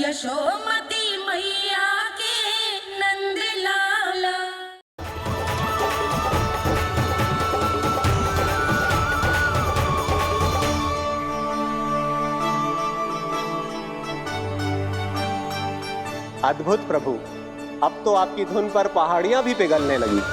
यशोमती मैया के नंद लाला। अद्भुत प्रभु, अब तो आपकी धुन पर पहाड़ियां भी पिघलने लगी।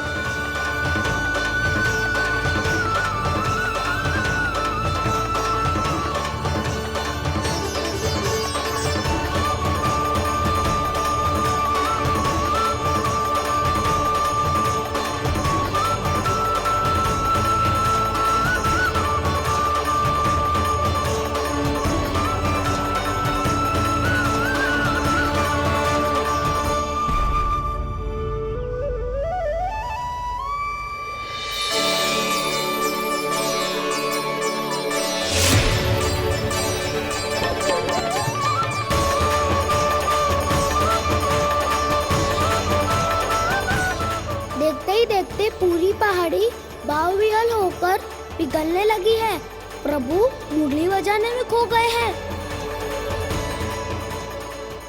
देखते ही देखते पूरी पहाड़ी बावविहल होकर पिघलने लगी है। प्रभु मुरली बजाने में खो गए हैं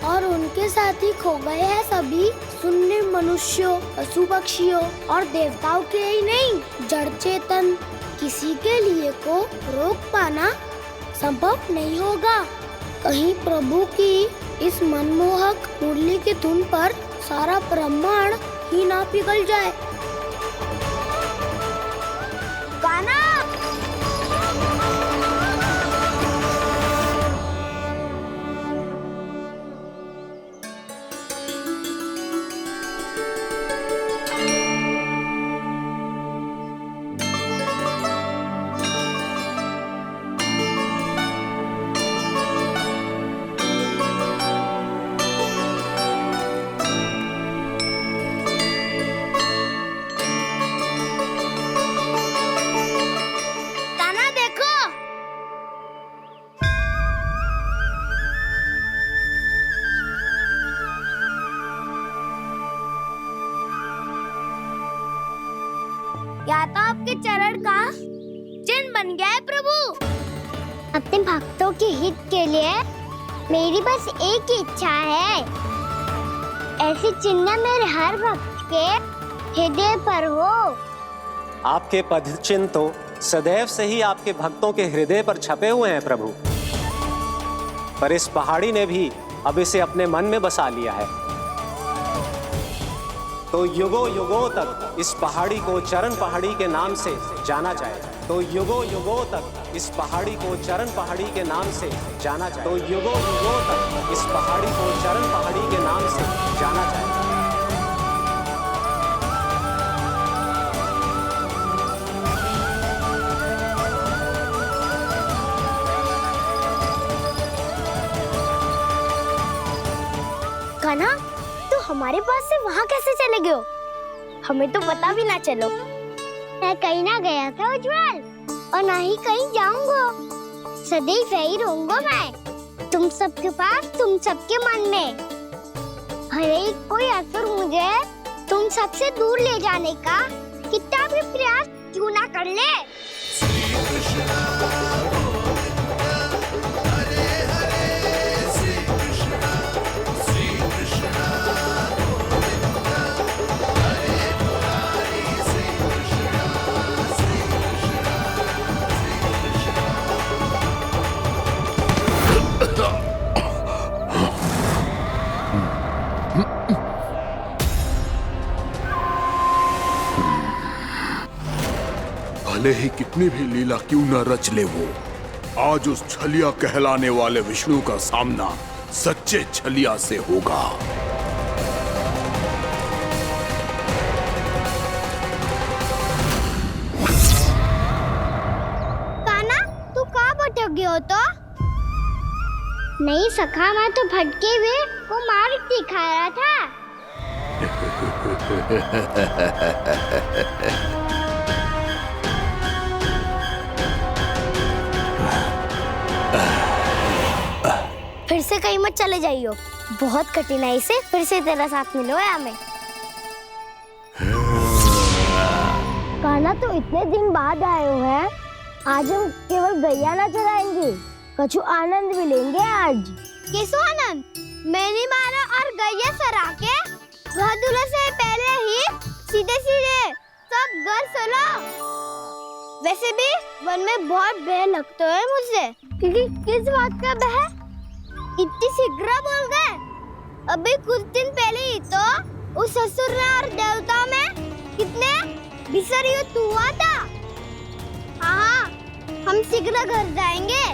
और उनके साथ ही खो गए हैं सभी सुनने मनुष्यों, पशु पक्षियों और देवताओं के ही नहीं, जड़ चेतन किसी के लिए को रोक पाना संभव नहीं होगा। कहीं प्रभु की इस मनमोहक मुरली की धुन पर सारा ब्रह्मांड ही ना पिघल जाए। गाना या तो आपके चरण का चिन्ह बन गया है प्रभु। अपने भक्तों के हित के लिए मेरी बस एक ही इच्छा है, ऐसी चिन्ह मेरे हर भक्त के हृदय पर हो। आपके पद चिन्ह तो सदैव से ही आपके भक्तों के हृदय पर छपे हुए हैं प्रभु, पर इस पहाड़ी ने भी अब इसे अपने मन में बसा लिया है। तो युगों युगों तक इस पहाड़ी को चरण पहाड़ी के नाम से जाना जाए। तो युगों युगों तक इस पहाड़ी को चरण पहाड़ी के नाम से जाना जाए। तो युगों युगों तक इस पहाड़ी को चरण पहाड़ी के नाम से जाना जाए। कान्हा, तू हमारे पास से वहाँ कैसे चले गए हो? हमें तो पता भी ना चलो। मैं कहीं ना गया था उज्जवल, और ना ही कहीं जाऊंगा। सदैव यही रहूंगा मैं, तुम सबके पास, तुम सबके मन में। भले ही कोई असुर मुझे तुम सबसे दूर ले जाने का कितना भी प्रयास क्यों ना कर ले। भले ही कितनी भी लीला क्यों न रच ले वो, आज उस छलिया कहलाने वाले विष्णु का सामना सच्चे छलिया से होगा। कान्हा, तू कहाँ भटक गए हो तो? नहीं सखा, मैं तो भटके हुए को मार्ग दिखा रहा था। फिर से कहीं मत चले जाइयो, बहुत कठिनाई से फिर से तेरा साथ मिलो है हमें। कान्हा, तो इतने दिन बाद आए हो हैं, आज हम केवल गैया ना चराएंगे, कछु आनंद भी लेंगे आज। कैसो आनंद? मैं उल्टे सीधे सब घर सुनो। वैसे भी वन में बहुत भय लगता है मुझे। क्योंकि किस बात का भय? इतनी शीघ्र बोल गए। अभी कुछ दिन पहले ही तो उस असुर और देवता में कितने भीषण युद्ध हुआ था। हाँ, हम शीघ्र घर जाएंगे।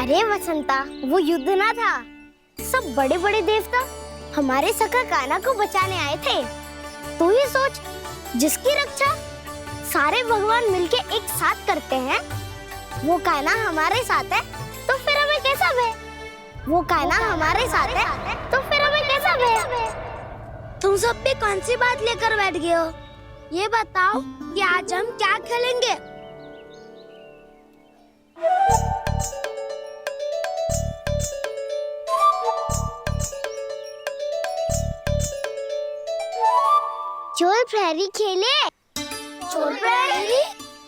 अरे वसंता, वो युद्ध ना था। सब बड़े बड़े देवता हमारे सखा कान्हा को बचाने आए थे। तू ये सोच, जिसकी रक्षा सारे भगवान मिलके एक साथ करते हैं, वो कान्हा हमारे साथ है, तो फिर हमें कैसा भय? वो कान्हा हमारे साथ है, तो फिर हमें कैसा भय? तुम सब भी कौन सी बात लेकर बैठ गए हो? ये बताओ कि आज हम क्या खेलेंगे? चोर प्रहरी खेले। चोर प्रहरी?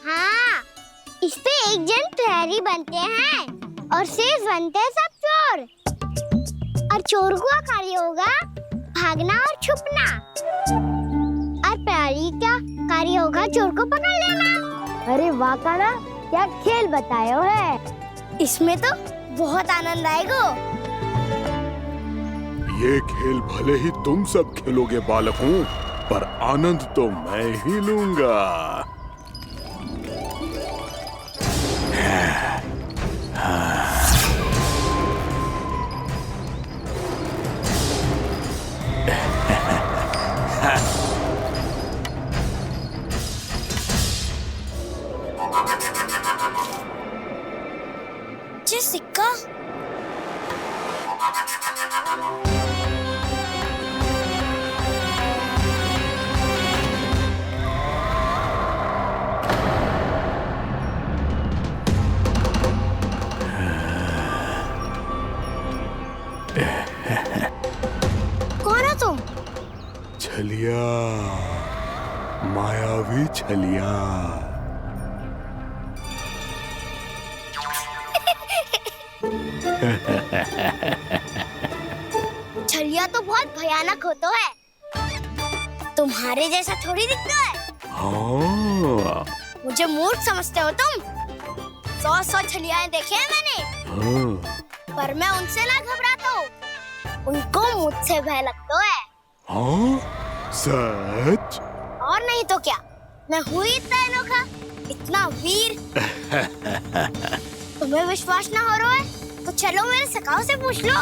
हाँ, इस पे एक जन प्रहरी बनते हैं और शेष बनते हैं सब चोर। और चोर का कार्य होगा भागना और छुपना, और प्रहरी का कार्य होगा चोर को पकड़ लेना। अरे वाह कान्हा, क्या खेल बताए है। इसमें तो बहुत आनंद आएगा। ये खेल भले ही तुम सब खेलोगे बालकों, पर आनंद तो मैं ही लूंगा। ये सिक्का कौन हो तुम? छलिया, मायावी छलिया। छलिया तो बहुत भयानक होता है। तुम्हारे जैसा थोड़ी दिखता है। हाँ। मुझे मूर्ख समझते हो तुम? 100 छलियाएं देखे हैं मैंने। हाँ। पर मैं उनसे ना घबराता हूँ, उनको मुझसे भय लगता है। हाँ? सच? और नहीं तो क्या, मैं हूँ इतना अनोखा, इतना वीर। तुम्हें विश्वास ना हो रहा है तो चलो मेरे सखाओं से पूछ लो।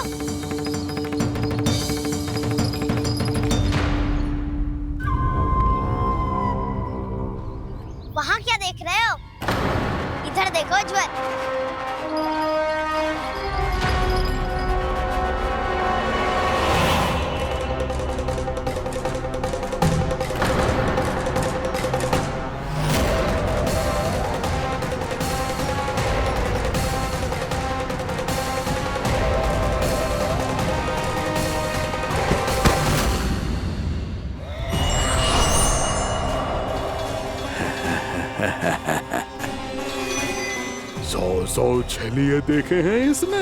वहाँ क्या देख रहे हो? इधर देखो उज्जवल। सौ छलिए देखे हैं इसने।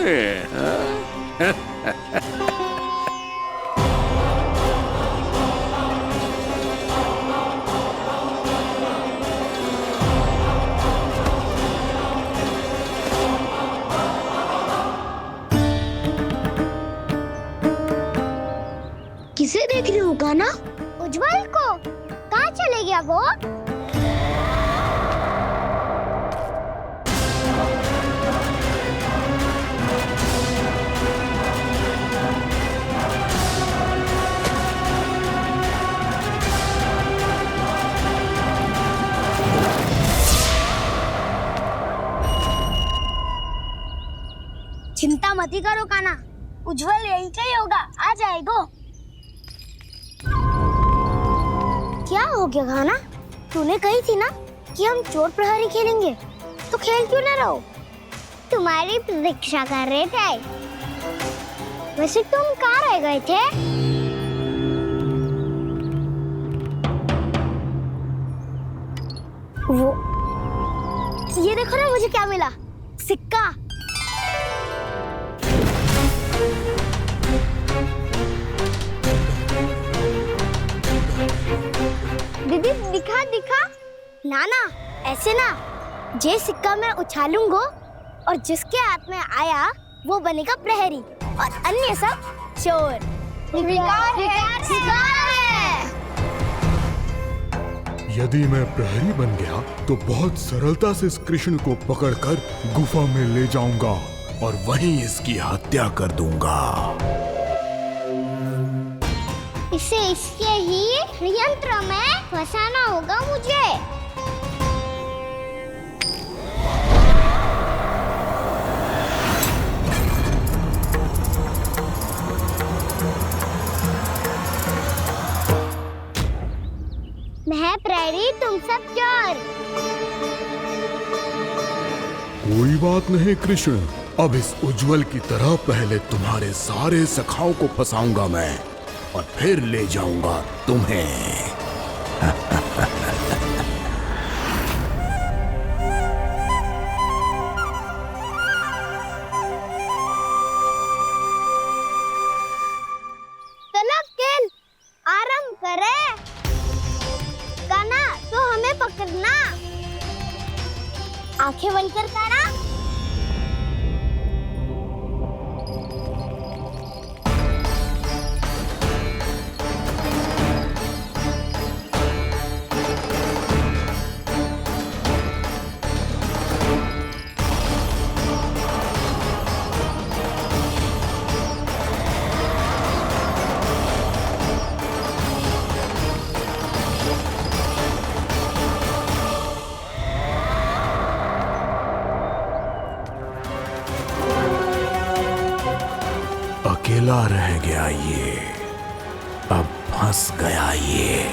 किसे देख रही हो कान्हा? उज्जवल को। कहाँ चले गया वो? चिंता मत करो कान्हा, उज्जवल यही का ही होगा, आ जाएगा। क्या हो गया कान्हा? तूने कही थी ना कि हम चोर प्रहरी खेलेंगे, तो खेल क्यों ना रहो? तुम्हारी प्रतीक्षा कर रहे थे। वैसे तुम कहाँ रह गए थे? वो ये देखो ना, मुझे क्या मिला? सिक्का। ना ना, ऐसे ना। जे सिक्का मैं उछालूंगा और जिसके हाथ में आया वो बनेगा प्रहरी और अन्य सब चोर। शिकार है। यदि मैं प्रहरी बन गया तो बहुत सरलता से इस कृष्ण को पकड़कर गुफा में ले जाऊंगा और वहीं इसकी हत्या कर दूंगा। इसे इसके ही यंत्र में फंसाना होगा मुझे। मैं प्रहरी, तुम सब चोर। कोई बात नहीं कृष्ण, अब इस उज्जवल की तरह पहले तुम्हारे सारे सखाओं को फंसाऊंगा मैं और फिर ले जाऊंगा तुम्हें। चलो खेल आरंभ करें। कान्हा, तो हमें पकड़ना। आंखें बंद कर कान्हा। अकेला रह गया ये, अब फंस गया ये।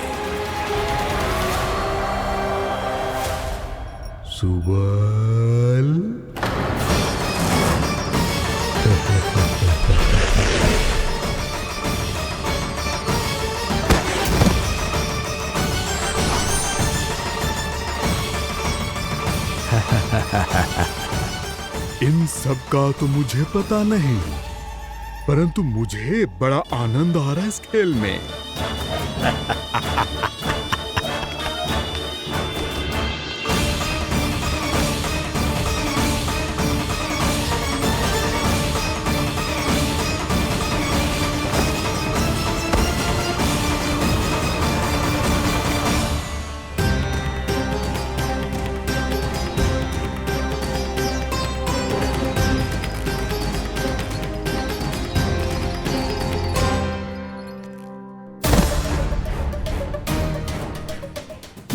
सुबल। इन सब का तो मुझे पता नहीं, परंतु मुझे बड़ा आनंद आ रहा है इस खेल में।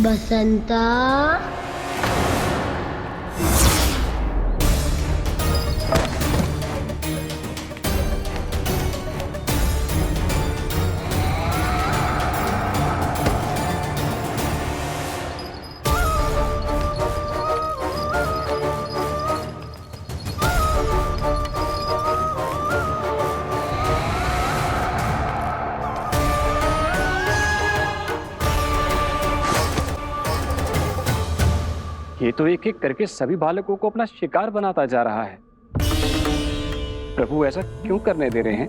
बसंता, ये तो एक एक करके सभी बालकों को अपना शिकार बनाता जा रहा है। प्रभु ऐसा क्यों करने दे रहे हैं?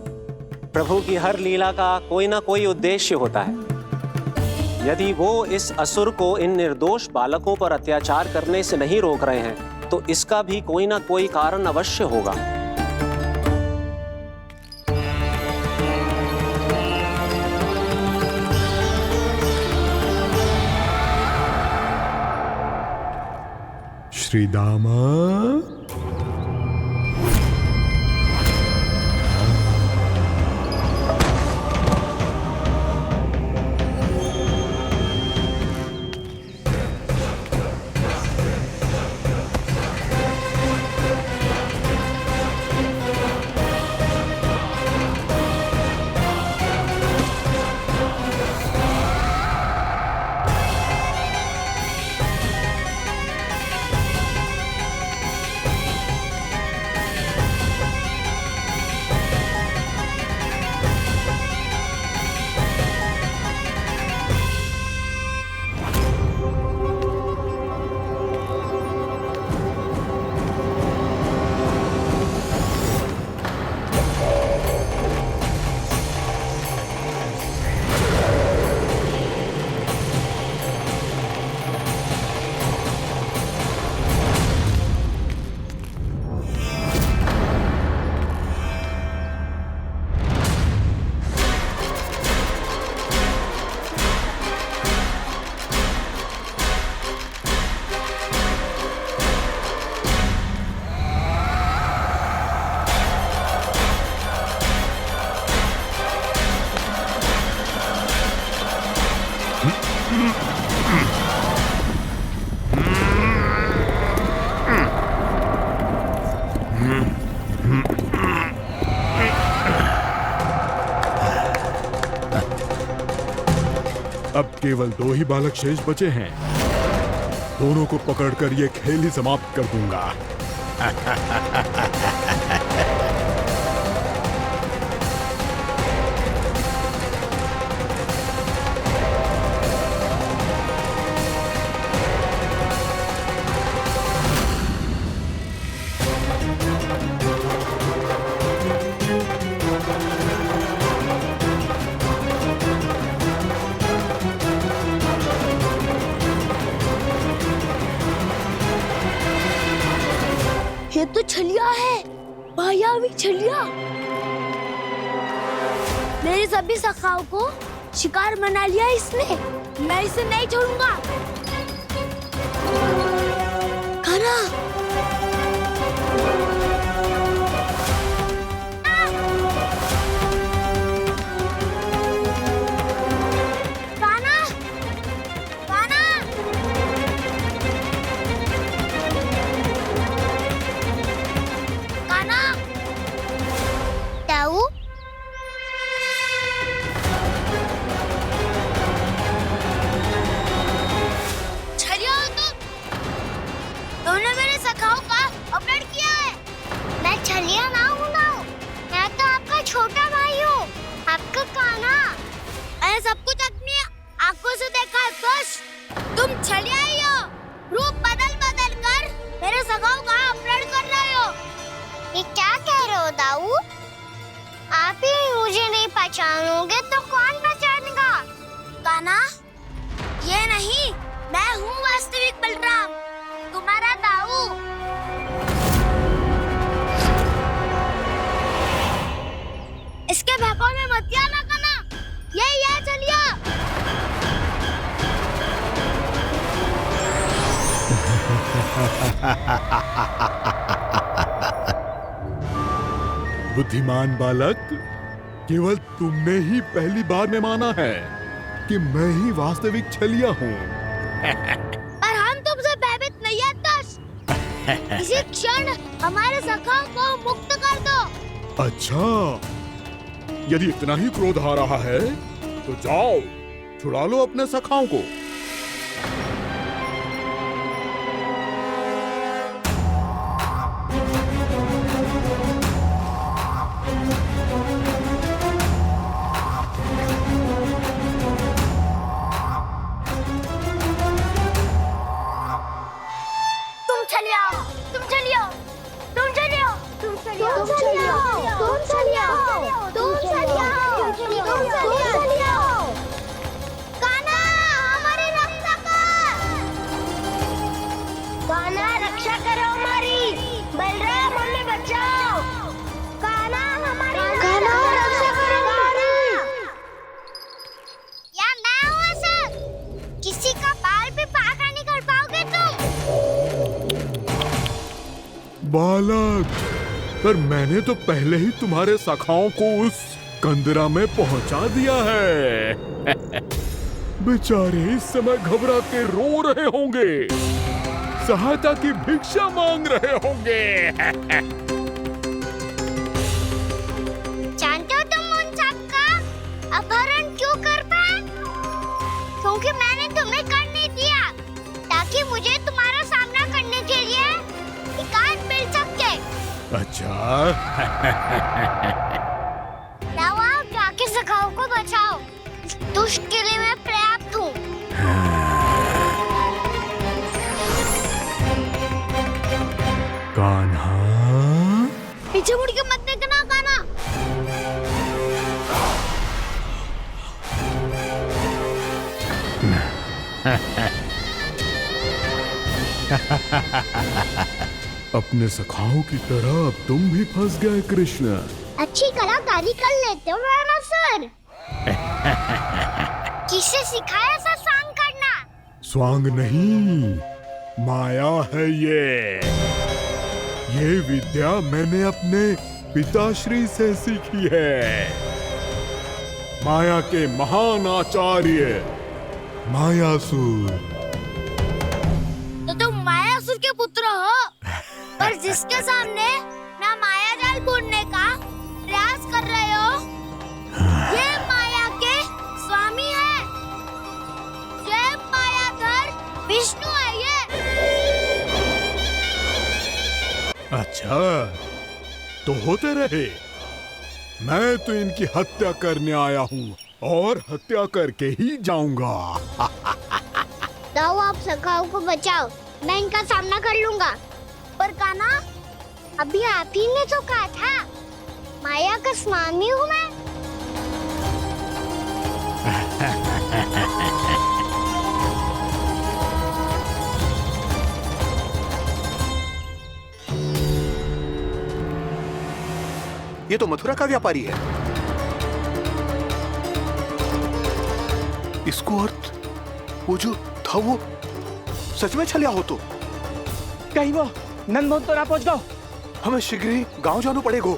प्रभु की हर लीला का कोई ना कोई उद्देश्य होता है। यदि वो इस असुर को इन निर्दोष बालकों पर अत्याचार करने से नहीं रोक रहे हैं तो इसका भी कोई ना कोई कारण अवश्य होगा। श्री दामा, अब केवल 2 ही बालक शेष बचे हैं। दोनों को पकड़कर ये खेल ही समाप्त कर दूंगा। ये तो छलिया है, मायावी छलिया। मेरे सभी सखाओं को शिकार बना लिया इसने। मैं इसे नहीं छोड़ूंगा। कान्हा, कान्हा, कान्हा। कान्हा, ताऊ, छलिया हो तुम। तुमने मेरे सखाओं का अपहरण किया है। मैं छलिया ना हूँ ना, मैं तो आपका छोटा भाई हूँ, आपका कान्हा। मैंने सब कुछ अपनी आंखों से देखा है। बस तुम छलिया ही हो। रूप बदल बदल कर मेरे सखाओं का अपहरण कर रहे हो। ये क्या कह रहे हो दाऊ? आप ही मुझे नहीं पहचानोगे तो कौन पहचानेगा? कान्हा, ये नहीं, मैं हूँ वास्तविक बलराम, तुम्हारा दाऊ। इसके भौकाल में मत आना कान्हा, ये चलिए। बुद्धिमान बालक, केवल तुमने ही पहली बार में माना है कि मैं ही वास्तविक छलिया हूँ। पर हम तुमसे भयभीत नहीं है दस। इसी क्षण हमारे सखाओं को मुक्त कर दो। अच्छा, यदि इतना ही क्रोध आ रहा है तो जाओ, छुड़ा लो अपने सखाओं को। तुम चलिए आओ, तुम चलिए आओ, तुम चलिए आओ, तुम चलिए आओ, तुम चलिए आओ, तुम चलिए आओ, तुम चलिए आओ, तुम चलिए आओ। कान्हा, हमारी रक्षा कर। कान्हा, रक्षा करो हमारी। बलराम, हमें बचाओ। कान्हा, हमारी रक्षा करो हमारी। या मैं हूँ असद। किसी का बाल भी पाका नहीं कर पाओगे तुम। बालक, पर मैंने तो पहले ही तुम्हारे सखाओं को उस कंदरा में पहुंचा दिया है। बेचारे इस समय घबरा के रो रहे होंगे, सहायता की भिक्षा मांग रहे होंगे। जानते हो तुम उन सबका अपहरण क्यों कर पाए? क्योंकि मैंने तुम्हें कर नहीं दिया, ताकि मुझे तुम्हारा सामना करने के लिए एकांत मिल सके। अच्छा। जाओ, जाके सखाओं को बचाओ। इस दुष्ट के लिए मैं पर्याप्त हूँ। कान्हा, पीछे मुड़ के मत देखना कान्हा। अपने सखाओं की तरह अब तुम भी फंस गए कृष्ण। अच्छी कलाकारी कर लेते हो रावणासुर। किससे सिखाया ऐसा स्वांग करना? स्वांग नहीं, माया है ये विद्या मैंने अपने पिताश्री से सीखी है। माया के महान आचार्य मायासुर। तो तुम मायासुर के पुत्र हो, पर जिसके सामने ना माया जाल बुनने का प्रयास कर रहे हो, ये माया के स्वामी है। डर तो होते रहे। मैं तो इनकी हत्या करने आया हूँ और हत्या करके ही जाऊंगा। जाओ आप सखाओ को बचाओ, मैं इनका सामना कर लूंगा। पर कान्हा, अभी आप ही ने तो कहा था माया का स्वामी हूँ मैं। ये तो मथुरा का व्यापारी है। इसको अर्थ वो जो था वो सच में छलिया हो तो कहीं वो नंदमोहन तो ना पहुंच गो। हमें शीघ्र ही गांव जाना पड़ेगा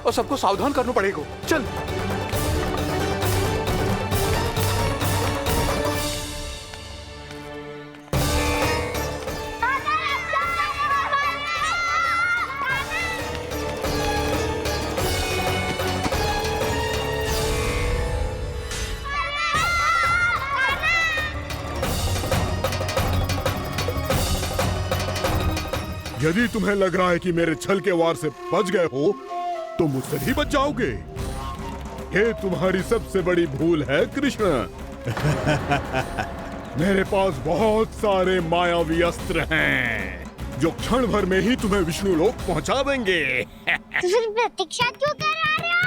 और सबको सावधान करना पड़ेगा। चल। यदि तुम्हें लग रहा है कि मेरे छल के वार से बच गए हो तो मुझसे भी बच जाओगे। ये तुम्हारी सबसे बड़ी भूल है कृष्ण। मेरे पास बहुत सारे मायावी अस्त्र हैं जो क्षण भर में ही तुम्हें विष्णु लोक पहुंचा देंगे। तो फिर प्रतीक्षा क्यों कर रहे हो?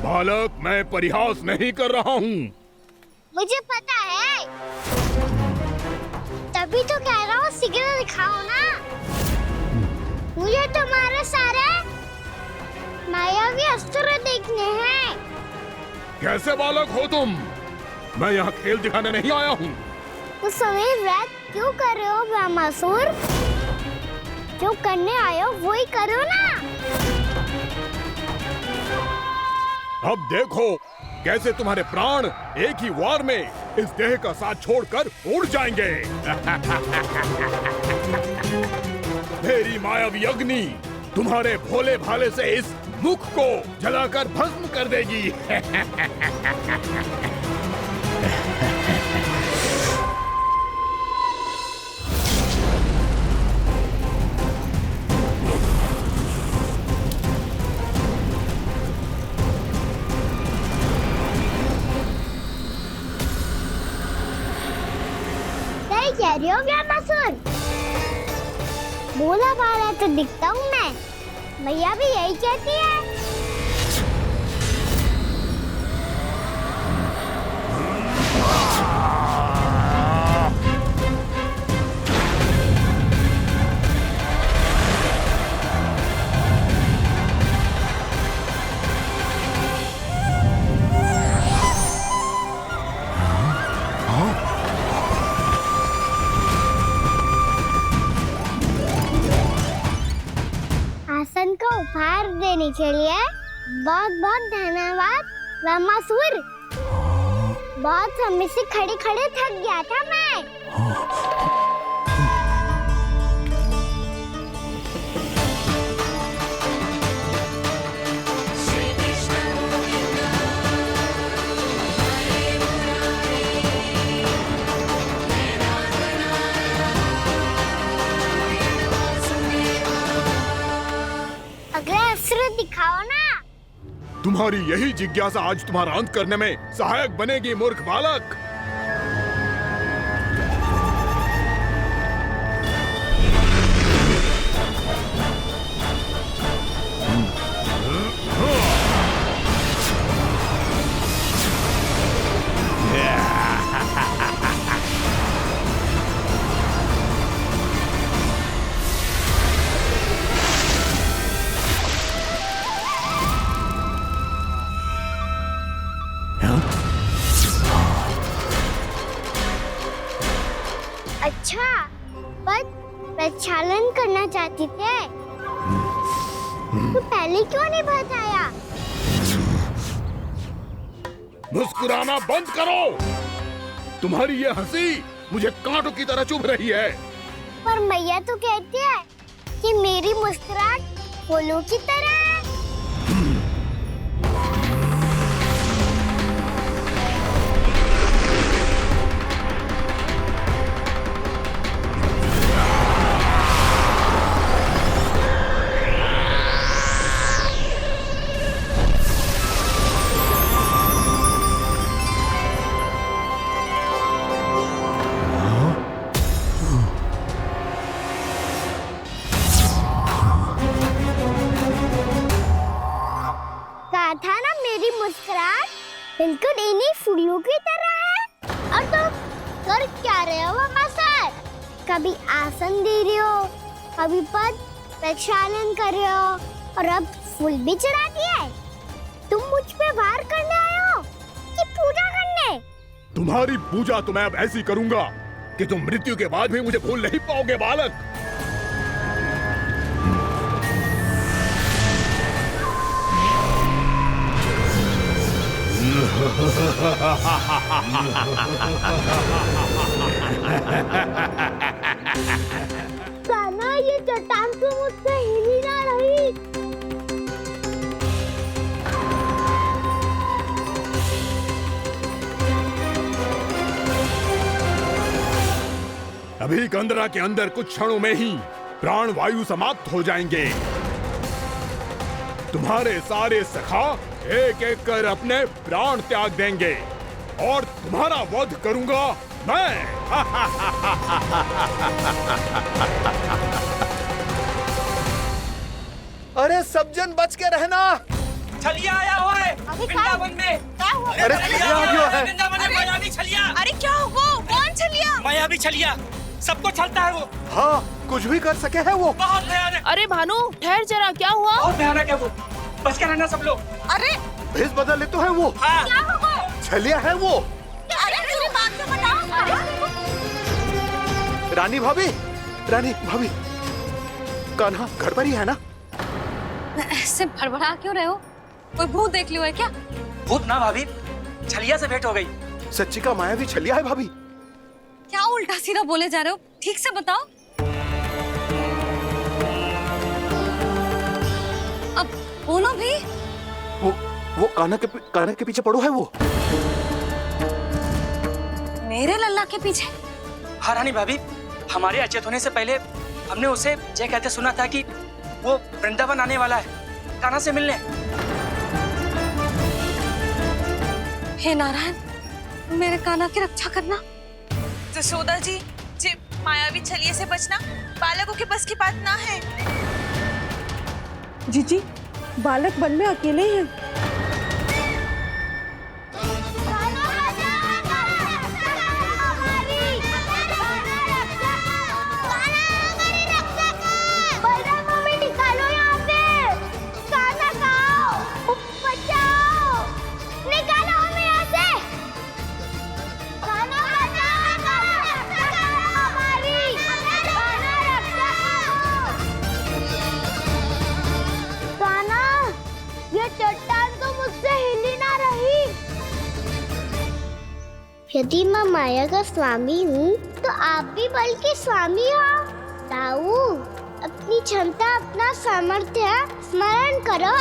बालक, मैं परिहास नहीं कर रहा हूँ। मुझे पता है, तभी तो कह रहा हूँ शीघ्र दिखाओ ना। मुझे तुम्हारे सारे मायावी अस्त्र देखने हैं। कैसे बालक हो तुम? मैं यहाँ खेल दिखाने नहीं आया हूँ। तो समय व्यर्थ क्यों कर रहे हो ब्रह्मासुर? जो करने आए हो वो ही करो ना। अब देखो कैसे तुम्हारे प्राण एक ही वार में इस देह का साथ छोड़कर उड़ जाएंगे। मेरी मायावी अग्नि तुम्हारे भोले भाले से इस मुख को जलाकर भस्म कर देगी। कह रही हो ब्रह्मासुर? भोला भाला तो दिखता हूँ मैं, मैया भी यही कहती है। आसन का उपहार देने के लिए बहुत बहुत धन्यवाद ब्रह्मासुर। बहुत समय से खड़े खड़े थक गया था मैं। अगला अस्त्र दिखाओ ना। तुम्हारी यही जिज्ञासा आज तुम्हारा अंत करने में सहायक बनेगी मूर्ख बालक। अच्छा, पर प्रक्षालन करना चाहती थे तो पहले क्यों नहीं बताया? मुस्कुराना बंद करो। तुम्हारी ये हंसी मुझे कांटों की तरह चुभ रही है। पर मैया तो कहती है कि मेरी मुस्कुराहट फूलों की तरह है। मुस्कुराहट बिल्कुल इन्हीं फूलों की तरह है। और तुम कर क्या रहे हो वहाँ सर? कभी आसन दे रहे हो, कभी पद प्रक्षालन कर रहे हो, और अब फूल भी चढ़ा दिया है। तुम मुझ पे वार करने आए हो कि पूजा करने? तुम्हारी पूजा तो मैं अब ऐसी करूंगा कि तुम मृत्यु के बाद भी मुझे भूल नहीं पाओगे बालक। कान्हा, ये चट्टान तो मुझसे हिल ही ना रही। अभी कंदरा के अंदर कुछ क्षणों में ही प्राण वायु समाप्त हो जाएंगे। तुम्हारे सारे सखा एक एक कर अपने प्राण त्याग देंगे और तुम्हारा वध करूंगा मैं। अरे सब जन बच के रहना। छलिया आया हुआ है वृंदावन में। अरे छलिया आ गया है। वृंदावन में मायावी छलिया। अरे क्या हुआ? कौन छलिया? मायावी छलिया सबको छलता है वो। हाँ, कुछ भी कर सके है वो। बहुत भयानक। अरे भानु ठहर जरा, क्या हुआ? बहुत भयानक है वो, बच के रहना सब लोग। अरे भेष बदल ले तो है वो। हाँ। क्या हुआ? छलिया है वो। अरे मेरी बात तो बताओ। रानी भाभी, रानी भाभी, कान्हा घर पर ही है ना? ऐसे भड़बड़ा क्यों रहे हो? कोई भूत देख लियो है क्या? भूत ना भाभी, छलिया से भेंट हो गई। सच्ची का मायावी छलिया है भाभी। क्या उल्टा सीधा बोले जा रहे हो? ठीक से बताओ। अब बोलो भी। वो कान्हा के पीछे पड़ो है वो। मेरे लल्ला के पीछे? हाँ रानी भाभी, हमारे अचेत होने से पहले हमने उसे ये कहते सुना था कि वो वृंदावन आने वाला है कान्हा से मिलने। हे नारायण, मेरे कान्हा की रक्षा करना। जसोदा जी, मायावी छलिए से बचना बालकों के बस की बात ना है। जीजी, बालक वन में अकेले हैं। यदि मैं माया का स्वामी हूँ तो आप भी बल के स्वामी हो। ताऊ, अपनी क्षमता, अपना सामर्थ्य स्मरण करो।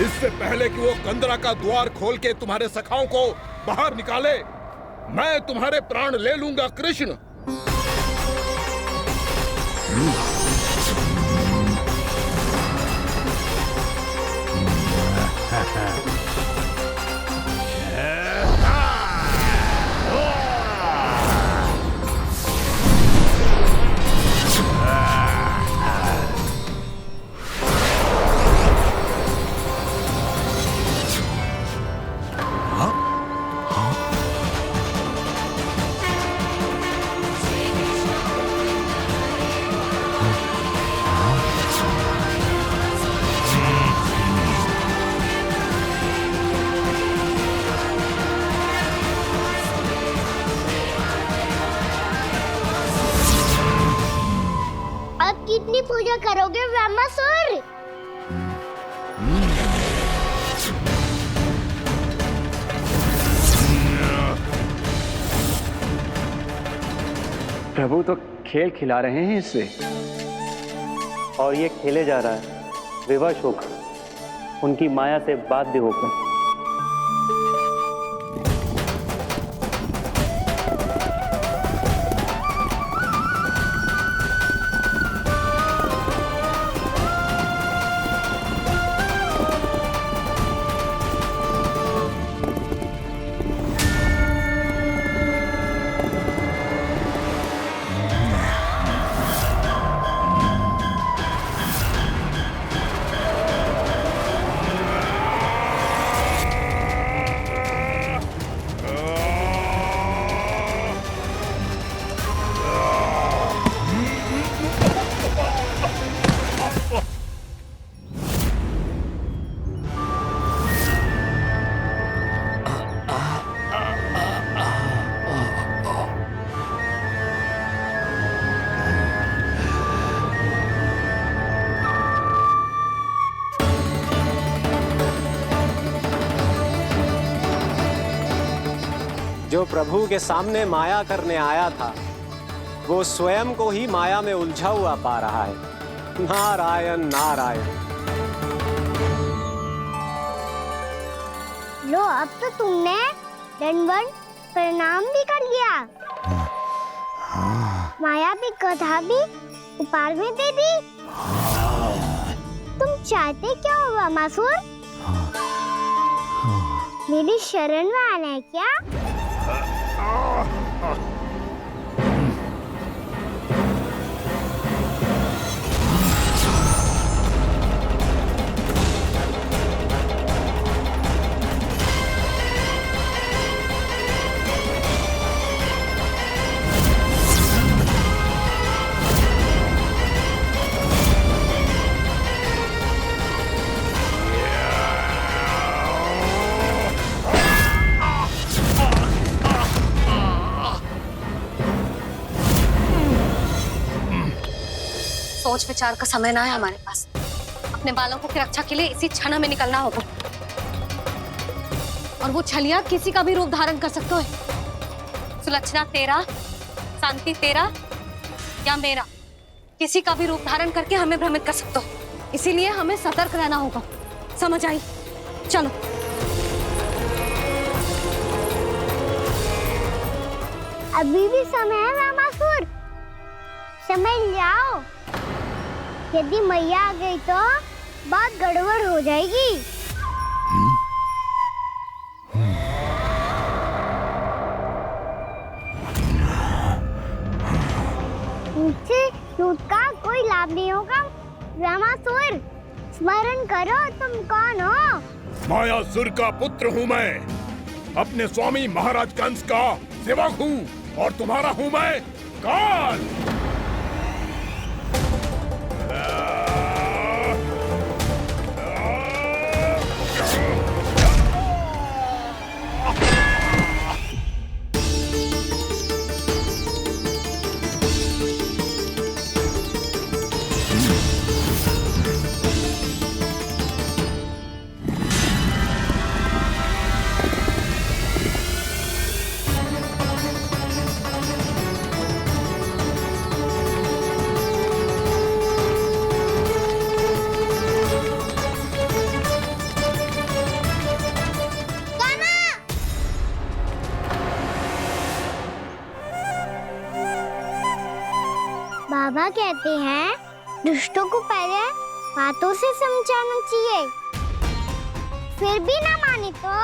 इससे पहले कि वो कंदरा का द्वार खोल के तुम्हारे सखाओं को बाहर निकाले, मैं तुम्हारे प्राण ले लूंगा कृष्ण। कितनी पूजा करोगे ब्रह्मासुर? प्रभु तो खेल खिला रहे हैं इससे, और ये खेले जा रहा है विवश होकर, उनकी माया से बाध्य होकर। जो प्रभु के सामने माया करने आया था वो स्वयं को ही माया में उलझा हुआ पा रहा है। नारायण नारायण। लो, अब तो तुमने दंडवत प्रणाम भी कर लिया, माया भी कथा भी उपार में दे दी। तुम चाहते क्या हो वामासुर? मेरी शरण में आना है क्या? सोच विचार का समय ना है हमारे पास। अपने बालकों की रक्षा के लिए इसी क्षण में निकलना होगा। और वो छलिया किसी का भी रूप धारण कर सकते हो। सुलक्षणा तेरा, शांति तेरा या मेरा, किसी का भी रूप धारण करके हमें भ्रमित कर सकते हो। इसीलिए हमें सतर्क रहना होगा। समझ आई? चलो। अभी भी समय है वामासुर, समझ जाओ। यदि मैया आ गई तो बात गड़बड़ हो जाएगी। मुझसे झूठ का कोई लाभ नहीं होगा। वामासुर, स्मरण करो तुम कौन हो? मायासुर का पुत्र हूँ मैं, अपने स्वामी महाराज कंस का सेवक हूँ, और तुम्हारा हूँ मैं काल। बाबा कहते हैं दुष्टों को पहले बातों से समझाना चाहिए, फिर भी ना माने तो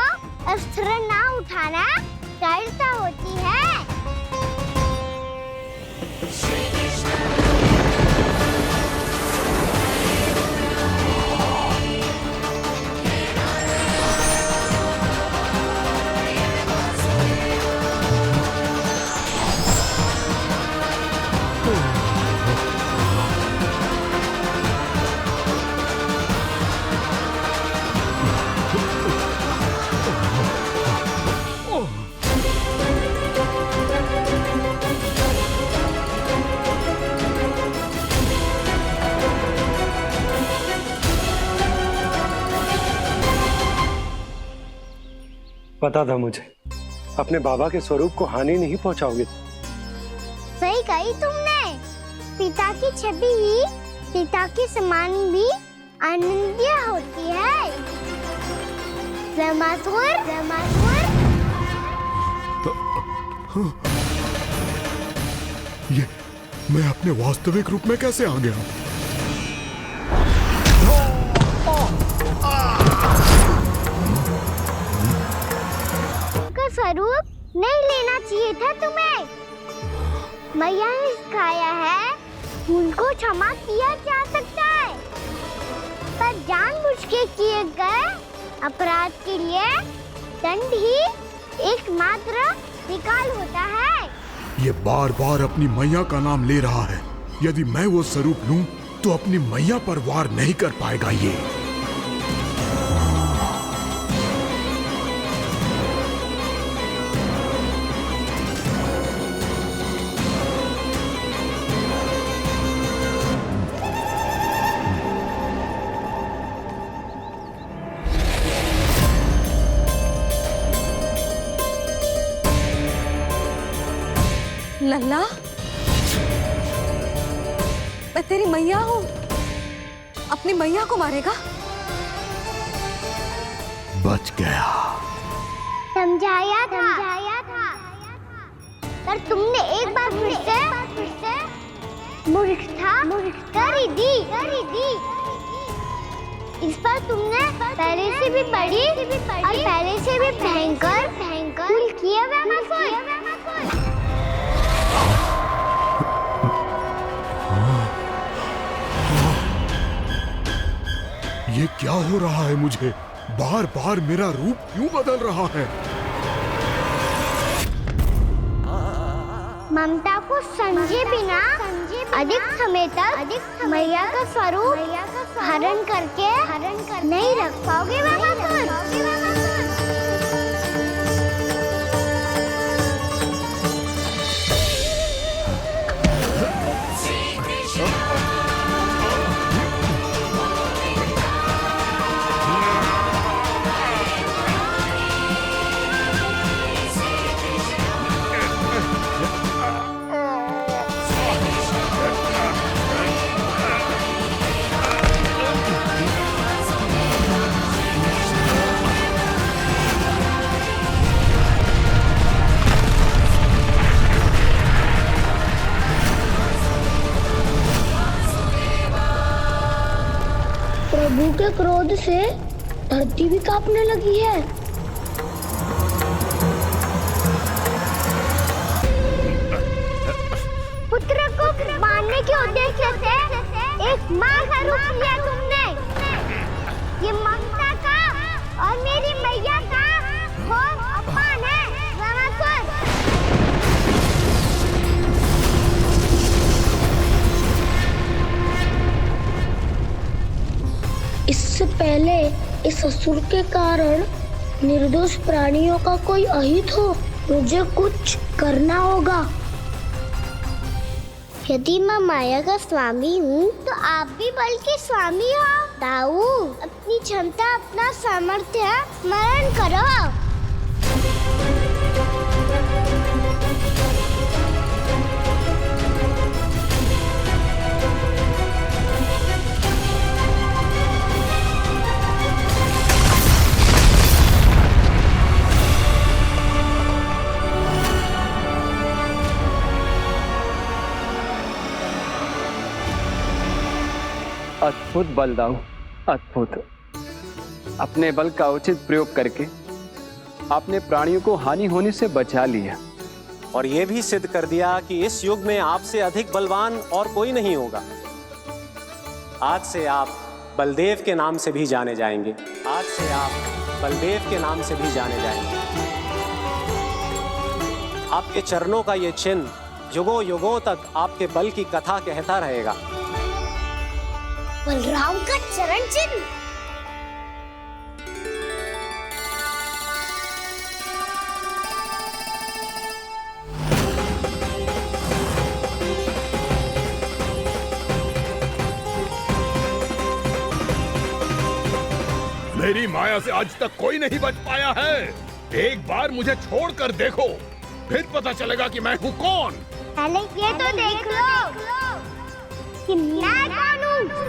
अस्त्र ना उठाना दृढ़ता होती है। पता था मुझे, अपने बाबा के स्वरूप को हानि नहीं पहुंचाओगे। सही कही तुमने। पिता की छवि ही पिता के समान भी अनन्य होती है। वामासुर, वामासुर। ये मैं अपने वास्तविक रूप में कैसे आ गया? स्वरूप नहीं लेना चाहिए था तुम्हें। मैया ने सिखाया है भूल को क्षमा किया जा सकता है, पर जानबूझ के किए गए अपराध के लिए दंड ही एकमात्र विकल्प होता है। ये बार बार अपनी मैया का नाम ले रहा है। यदि मैं वो स्वरूप लूं तो अपनी मैया पर वार नहीं कर पाएगा ये। लल्ला, मैं तेरी मैया हूँ, अपनी मैया को मारेगा? बच गया। समझाया था। पर तुमने एक बार फिर से मूर्खता कर ही दी। इस पर तुमने पहले से भी बड़ी और पहले से भी भयंकर भूल किया ये क्या हो रहा है मुझे? बार बार मेरा रूप क्यों बदल रहा है? ममता को समझे बिना अधिक समय तक मैया का स्वरूप हरण करके नहीं रख पाओगे प्रभु के क्रोध से धरती भी कांपने लगी है। पुत्र को मारने के उद्देश्य से एक मां का रूप लिया तुमने। ये ममता का और मेरी मैया का घोर अपमान है रामासुर। इससे पहले इस असुर के कारण निर्दोष प्राणियों का कोई अहित हो, मुझे कुछ करना होगा। यदि मैं माया का स्वामी हूँ तो आप भी बल के स्वामी हो। दाऊ, अपनी क्षमता, अपना सामर्थ्य स्मरण करो। अद्भुत बलदाऊ, अद्भुत। अपने बल का उचित प्रयोग करके आपने प्राणियों को हानि होने से बचा लिया और ये भी सिद्ध कर दिया कि इस युग में आपसे अधिक बलवान और कोई नहीं होगा। आज से आप बलदेव के नाम से भी जाने जाएंगे। आज से आप बलदेव के नाम से भी जाने जाएंगे। आपके चरणों का ये चिन्ह युगों युगों तक आपके बल की कथा कहता रहेगा। बलराम का चरण चिन्ह। मेरी माया से आज तक कोई नहीं बच पाया है। एक बार मुझे छोड़कर देखो, फिर पता चलेगा कि मैं हूँ कौन। पहले ये तो देख लो कि मैं कौन हूँ।